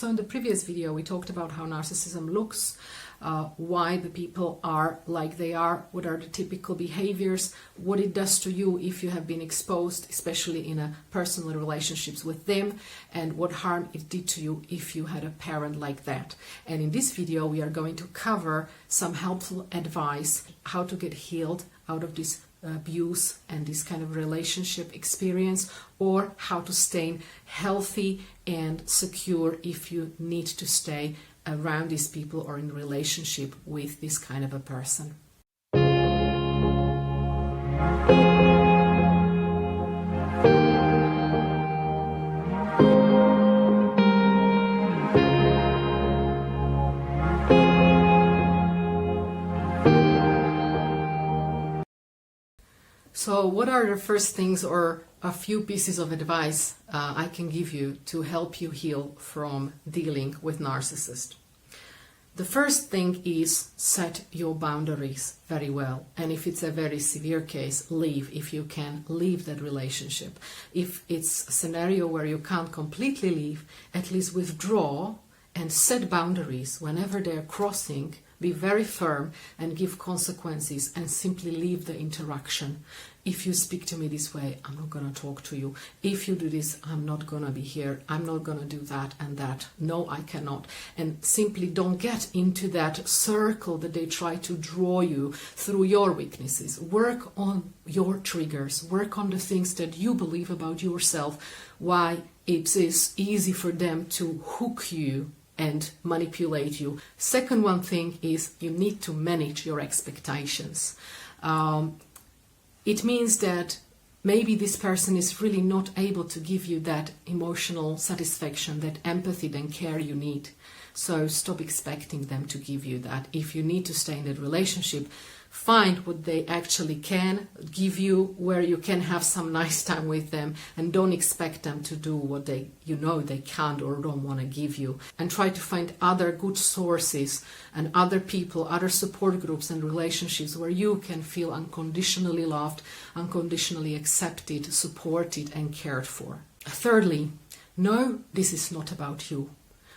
So in the previous video, we talked about how narcissism looks, why the people are like they are, what are the typical behaviors, what it does to you if you have been exposed, especially in a personal relationships with them, and what harm it did to you if you had a parent like that. And in this video, we are going to cover some helpful advice, how to get healed out of this abuse and this kind of relationship experience, or how to stay healthy and secure if you need to stay around these people or in relationship with this kind of a person. So what are the first things or a few pieces of advice I can give you to help you heal from dealing with narcissist? The first thing is set your boundaries very well. And if it's a very severe case, leave. If you can, leave that relationship. If it's a scenario where you can't completely leave, at least withdraw and set boundaries whenever they're crossing. Be very firm and give consequences and simply leave the interaction. If you speak to me this way, I'm not going to talk to you. If you do this, I'm not going to be here. I'm not going to do that and that. No, I cannot. And simply don't get into that circle that they try to draw you through your weaknesses. Work on your triggers. Work on the things that you believe about yourself, why it is easy for them to hook you and manipulate you. Second one thing is you need to manage your expectations. It means that maybe this person is really not able to give you that emotional satisfaction, that empathy and care you need. So stop expecting them to give you that. If you need to stay in that relationship, find what they actually can give you, where you can have some nice time with them, and don't expect them to do what they can't or don't want to give you. And try to find other good sources and other people, other support groups and relationships where you can feel unconditionally loved, unconditionally accepted, supported and cared for. Thirdly, no, this is not about you.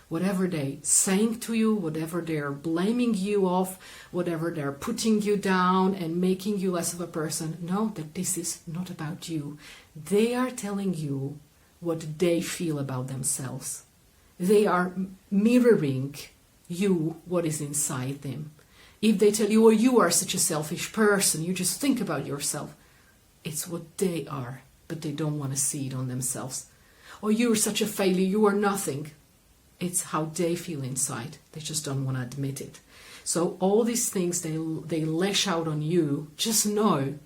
Whatever they're saying to you, whatever they're blaming you of, whatever they're putting you down and making you less of a person, know that this is not about you. They are telling you what they feel about themselves. They are mirroring you, what is inside them. If they tell you, oh, you are such a selfish person, you just think about yourself, it's what they are, but they don't want to see it on themselves. Or you're such a failure, you are nothing. It's how they feel inside. They just don't want to admit it. So all these things they lash out on you, just know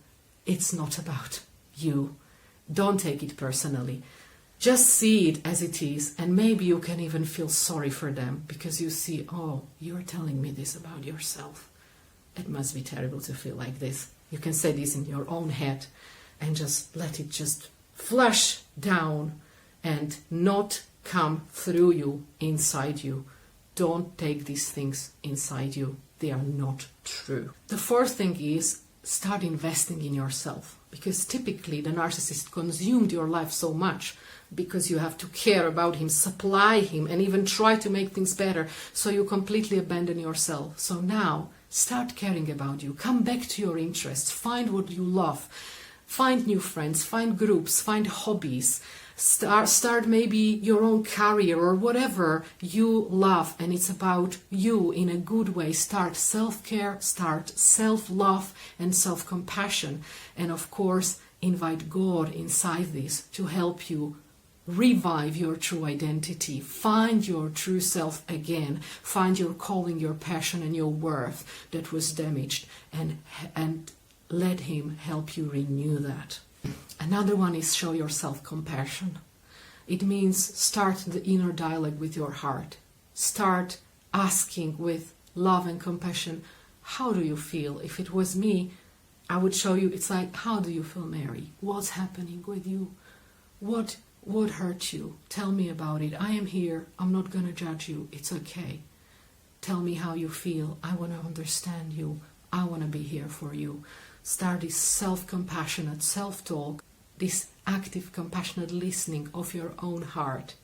it's not about you. Don't take it personally. Just see it as it is, and maybe you can even feel sorry for them because you see, oh, you're telling me this about yourself. It must be terrible to feel like this. You can say this in your own head and just let it just flush down and not come through you, inside you. Don't take these things inside you. They are not true. The fourth thing is start investing in yourself, because typically the narcissist consumed your life so much because you have to care about him, supply him, and even try to make things better, so you completely abandon yourself. So now start caring about you. Come back to your interests. Find what you love. Find new friends, find groups, find hobbies. Start maybe your own career or whatever you love, and it's about you in a good way. Start self-care, start self-love and self-compassion. And of course, invite God inside this to help you revive your true identity. Find your true self again. Find your calling, your passion and your worth that was damaged, and let him help you renew that. Another one is show yourself compassion. It means start the inner dialogue with your heart. Start asking with love and compassion, how do you feel? If it was me, I would show you, it's like, how do you feel, Mary? What's happening with you? What hurt you? Tell me about it. I am here. I'm not going to judge you. It's okay. Tell me how you feel. I want to understand you. I want to be here for you. Start this self-compassionate self-talk, this active, compassionate listening of your own heart.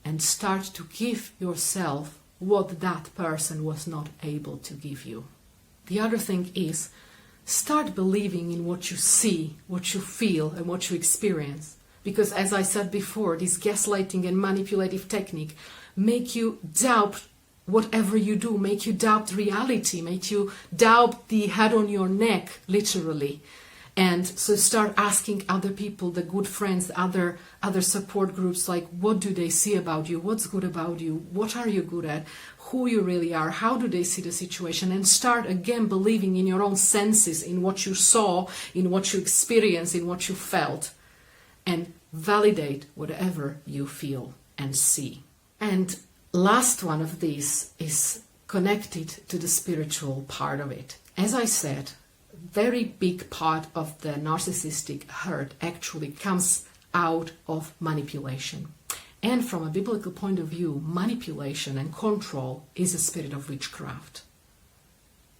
and start to give yourself what that person was not able to give you. The other thing is, start believing in what you see, what you feel, and what you experience. Because as I said before, this gaslighting and manipulative technique make you doubt whatever you do, make you doubt reality, make you doubt the head on your neck, literally. And so start asking other people, the good friends, other support groups, like, what do they see about you? What's good about you? What are you good at? Who you really are? How do they see the situation? And start again believing in your own senses, in what you saw, in what you experienced, in what you felt. And validate whatever you feel and see. And last one of these is connected to the spiritual part of it. As I said, very big part of the narcissistic hurt actually comes out of manipulation. And from a biblical point of view, manipulation and control is a spirit of witchcraft.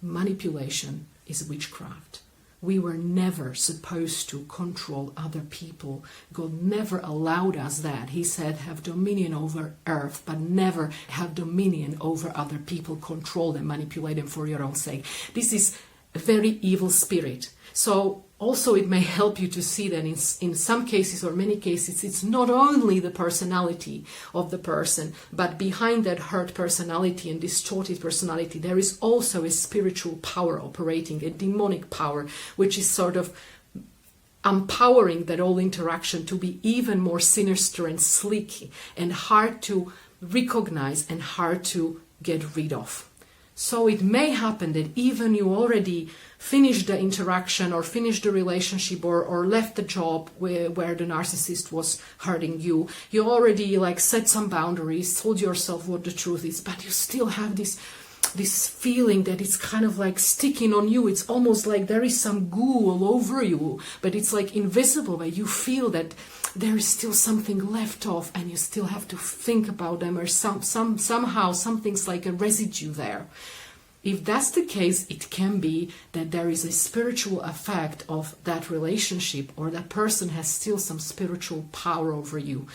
Manipulation is witchcraft. We were never supposed to control other people. God never allowed us that. He said, have dominion over earth, but never have dominion over other people. Control them, manipulate them for your own sake. This is a very evil spirit. So also it may help you to see that in some cases or many cases, it's not only the personality of the person, but behind that hurt personality and distorted personality, there is also a spiritual power operating, a demonic power, which is sort of empowering that whole interaction to be even more sinister and slick and hard to recognize and hard to get rid of. So it may happen that even you already finished the interaction or finished the relationship or left the job where the narcissist was hurting you. You already set some boundaries, told yourself what the truth is, but you still have this feeling that it's kind of sticking on you. It's almost like there is some goo all over you, but it's invisible, but you feel that there is still something left off and you still have to think about them, or somehow something's like a residue there. If that's the case, it can be that there is a spiritual effect of that relationship, or that person has still some spiritual power over you.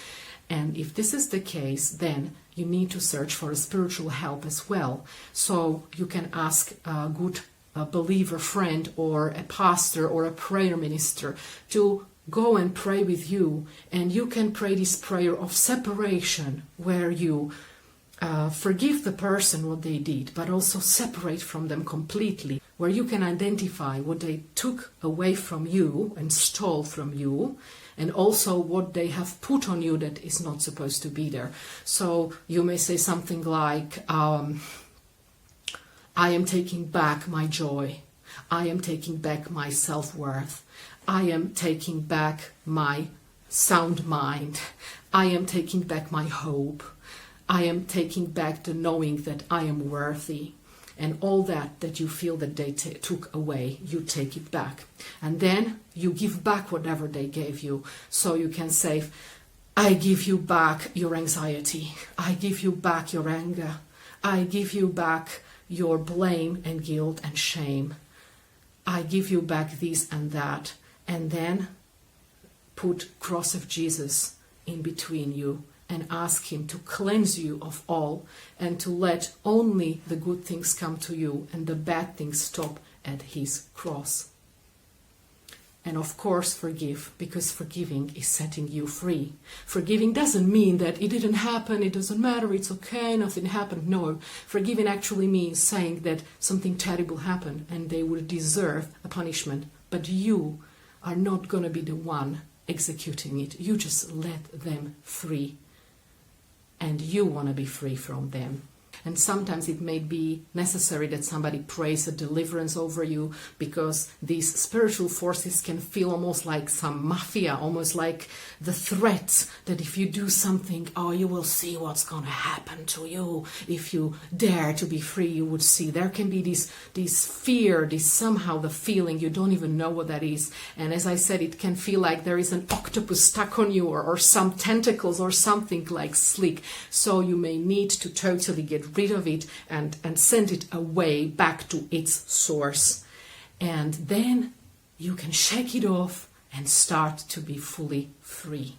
And if this is the case, then you need to search for a spiritual help as well. So you can ask a good believer friend or a pastor or a prayer minister to go and pray with you. And you can pray this prayer of separation, where you forgive the person what they did, but also separate from them completely, where you can identify what they took away from you and stole from you, and also what they have put on you that is not supposed to be there. So you may say something like, I am taking back my joy. I am taking back my self-worth. I am taking back my sound mind. I am taking back my hope. I am taking back the knowing that I am worthy. And all that you feel that they took away, you take it back. And then you give back whatever they gave you. So you can say, I give you back your anxiety. I give you back your anger. I give you back your blame and guilt and shame. I give you back this and that. And then put cross of Jesus in between you and ask him to cleanse you of all, and to let only the good things come to you and the bad things stop at his cross. And of course forgive, because forgiving is setting you free. Forgiving doesn't mean that it didn't happen, it doesn't matter, it's okay, nothing happened. No, forgiving actually means saying that something terrible happened and they would deserve a punishment, but you are not going to be the one executing it. You just let them free. And you want to be free from them. And sometimes it may be necessary that somebody prays a deliverance over you, because these spiritual forces can feel almost like some mafia, almost like the threat that if you do something, you will see what's going to happen to you. If you dare to be free, you would see. There can be this fear, somehow the feeling, you don't even know what that is. And as I said, it can feel like there is an octopus stuck on you, or some tentacles or something like slick. So you may need to totally get rid of it and send it away back to its source. And then you can shake it off and start to be fully free.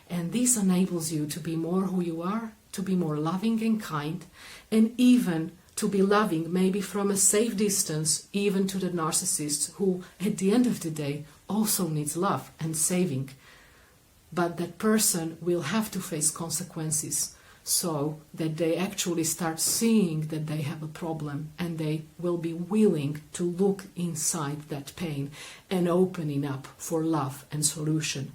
And this enables you to be more who you are, to be more loving and kind, and even to be loving maybe from a safe distance, even to the narcissist who at the end of the day also needs love and saving. But that person will have to face consequences so that they actually start seeing that they have a problem, and they will be willing to look inside that pain and opening up for love and solution.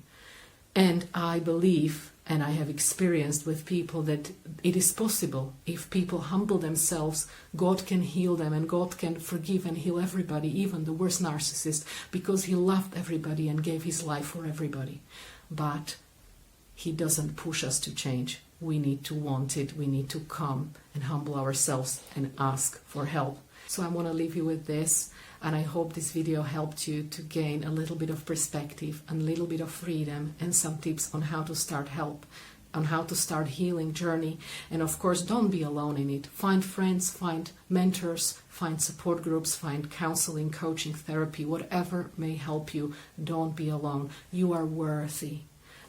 And I believe, and I have experienced with people, that it is possible. If people humble themselves, God can heal them, and God can forgive and heal everybody, even the worst narcissist, because he loved everybody and gave his life for everybody. But he doesn't push us to change. We need to want it. We need to come and humble ourselves and ask for help. So I want to leave you with this, and I hope this video helped you to gain a little bit of perspective, and a little bit of freedom, and some tips on how to start help, on how to start healing journey. And of course, don't be alone in it. Find friends, find mentors, find support groups, find counseling, coaching, therapy, whatever may help you. Don't be alone. You are worthy.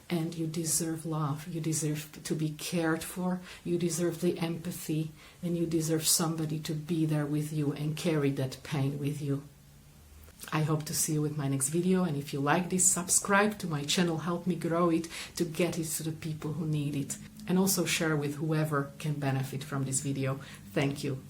And you deserve love, you deserve to be cared for, you deserve the empathy, and you deserve somebody to be there with you and carry that pain with you. I hope to see you with my next video, and if you like this, subscribe to my channel, help me grow it to get it to the people who need it. And also share with whoever can benefit from this video. Thank you.